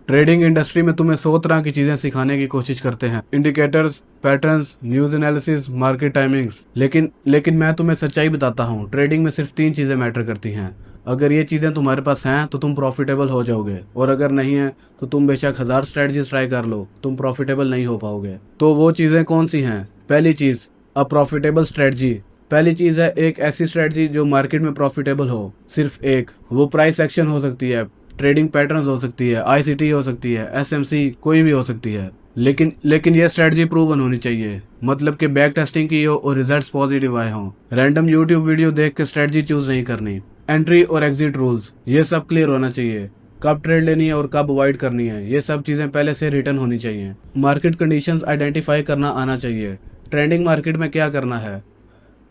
Trading industry में तुम्हें 100 तरह की चीजें सिखाने की कोशिश करते हैं, indicators, patterns, news analysis, market timings. लेकिन मैं तुम्हें सच्चाई बताता हूँ, ट्रेडिंग में सिर्फ 3 चीजें मैटर करती हैं। अगर ये चीजें तुम्हारे पास हैं तो तुम प्रॉफिटेबल हो जाओगे, और अगर नहीं है तो तुम बेशक 1000 स्ट्रेटजीज ट्राई कर लो, तुम प्रॉफिटेबल नहीं हो पाओगे। तो वो चीजें कौन सी हैं? पहली चीज, अ प्रॉफिटेबल स्ट्रेटजी। पहली चीज है एक ऐसी स्ट्रेटजी जो मार्केट में प्रॉफिटेबल हो, सिर्फ एक। वो प्राइस एक्शन हो सकती है, ट्रेडिंग पैटर्न्स हो सकती है, आईसीटी हो सकती है, एसएमसी, कोई भी हो सकती है। लेकिन ये स्ट्रेटजी प्रूवन होनी चाहिए, मतलब कि बैक टेस्टिंग की हो और रिजल्ट्स पॉजिटिव आए हों। रैंडम यूट्यूब वीडियो देख के स्ट्रेटजी चूज नहीं करनी। एंट्री और एग्जिट रूल्स, ये सब क्लियर होना चाहिए। कब ट्रेड लेनी है और कब अवॉइड करनी है, ये सब चीजें पहले से रिटर्न होनी चाहिए। मार्केट कंडीशंस आइडेंटिफाई करना आना चाहिए। ट्रेंडिंग मार्केट में क्या करना है,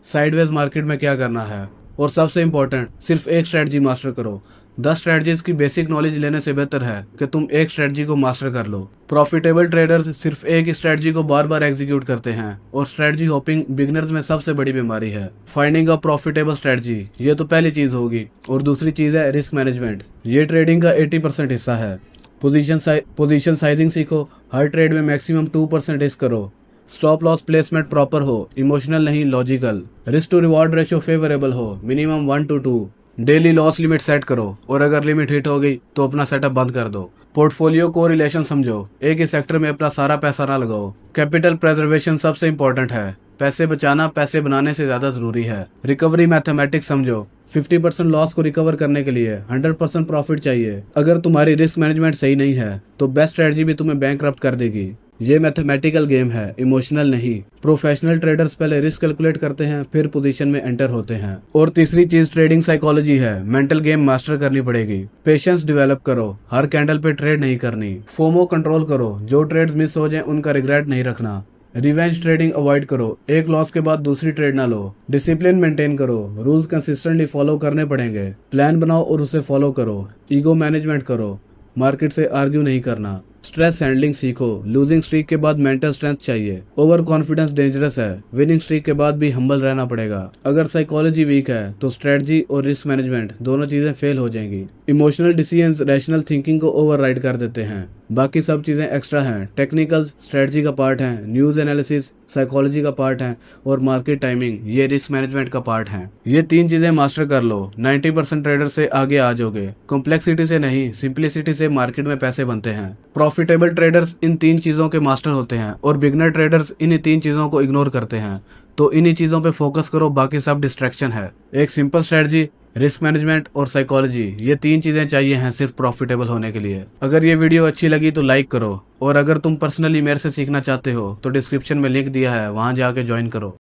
साइडवेज मार्केट में क्या करना है, और सबसे इंपॉर्टेंट, सिर्फ एक स्ट्रेटजी मास्टर करो। 10 स्ट्रेटजीज की बेसिक नॉलेज लेने से बेहतर है कि तुम एक स्ट्रेटजी को मास्टर कर लो। प्रॉफिटेबल ट्रेडर्स सिर्फ एक स्ट्रेटजी को बार बार एग्जीक्यूट करते हैं, और स्ट्रेटजी होपिंग बिगनर्स में सबसे बड़ी बीमारी है। फाइंडिंग अ प्रॉफिटेबल स्ट्रेटजी, ये तो पहली चीज होगी। और दूसरी चीज है रिस्क मैनेजमेंट। ये ट्रेडिंग का 80% हिस्सा है। पोजीशन साइजिंग सीखो, हर ट्रेड में मैक्सिमम 2% रिस्क करो। स्टॉप लॉस प्लेसमेंट प्रॉपर हो, इमोशनल नहीं logical. Risk to reward ratio favourable हो, minimum 1:2। Daily loss limit set करो, और अगर लिमिट हिट हो गई तो अपना सेटअप बंद कर दो। पोर्टफोलियो को रिलेशन समझो, एक ही सेक्टर में अपना सारा पैसा ना लगाओ। कैपिटल प्रेजर्वेशन सबसे इंपॉर्टेंट है, पैसे बचाना पैसे बनाने से ज्यादा जरूरी है। रिकवरी मैथमेटिक्स समझो, 50% लॉस को रिकवर करने के लिए 100% प्रॉफिट चाहिए। अगर तुम्हारी रिस्क मैनेजमेंट सही नहीं है तो बेस्ट स्ट्रेटजी भी तुम्हें बैंकरप्ट कर देगी। ये मैथमेटिकल गेम है, इमोशनल नहीं। प्रोफेशनल ट्रेडर्स पहले रिस्क कैलकुलेट करते हैं, फिर पोजीशन में एंटर होते हैं। और तीसरी चीज ट्रेडिंग साइकोलॉजी है, मेंटल गेम मास्टर करनी पड़ेगी। पेशेंस डेवलप करो, हर कैंडल पे ट्रेड नहीं करनी। फोमो कंट्रोल करो, जो ट्रेड्स मिस हो जाए उनका रिग्रेट नहीं रखना। रिवेंज ट्रेडिंग अवॉइड करो, एक लॉस के बाद दूसरी ट्रेड ना लो। डिसिप्लिन मेंटेन करो, रूल्स कंसिस्टेंटली फॉलो करने पड़ेंगे। प्लान बनाओ और उसे फॉलो करो। ईगो मैनेजमेंट करो, मार्केट से आर्ग्यू नहीं करना। स्ट्रेस हैंडलिंग सीखो, लूजिंग स्ट्रीक के बाद मेंटल स्ट्रेंथ चाहिए। ओवर कॉन्फिडेंस डेंजरस है, विनिंग स्ट्रीक के बाद भी हम्बल रहना पड़ेगा। अगर साइकोलॉजी वीक है तो स्ट्रेटजी और रिस्क मैनेजमेंट दोनों चीजें फेल हो जाएंगी। इमोशनल डिसीजंस रैशनल थिंकिंग को ओवरराइड कर देते हैं। बाकी सब चीजें एक्स्ट्रा हैं। टेक्निकल्स स्ट्रेटजी का पार्ट है, न्यूज एनालिसिस साइकोलॉजी का पार्ट है, और मार्केट टाइमिंग ये रिस्क मैनेजमेंट का पार्ट है। ये 3 चीजें मास्टर कर लो, 90% ट्रेडर से आगे आ जाओगे। कॉम्प्लेक्सिटी से नहीं, सिंप्लिसिटी से मार्केट में पैसे बनते हैं। प्रॉफिटेबल ट्रेडर्स इन 3 चीजों के मास्टर होते हैं, और बिगनर ट्रेडर्स इन्हीं 3 चीजों को इग्नोर करते हैं। तो इन्हीं चीजों पे फोकस करो, बाकी सब डिस्ट्रैक्शन है। एक सिंपल स्ट्रेटजी, रिस्क मैनेजमेंट और साइकोलॉजी, ये 3 चीजें चाहिए हैं सिर्फ प्रॉफिटेबल होने के लिए। अगर ये वीडियो अच्छी लगी तो लाइक करो, और अगर तुम पर्सनली मेरे से सीखना चाहते हो तो डिस्क्रिप्शन में लिंक दिया है, वहां जाके ज्वाइन करो।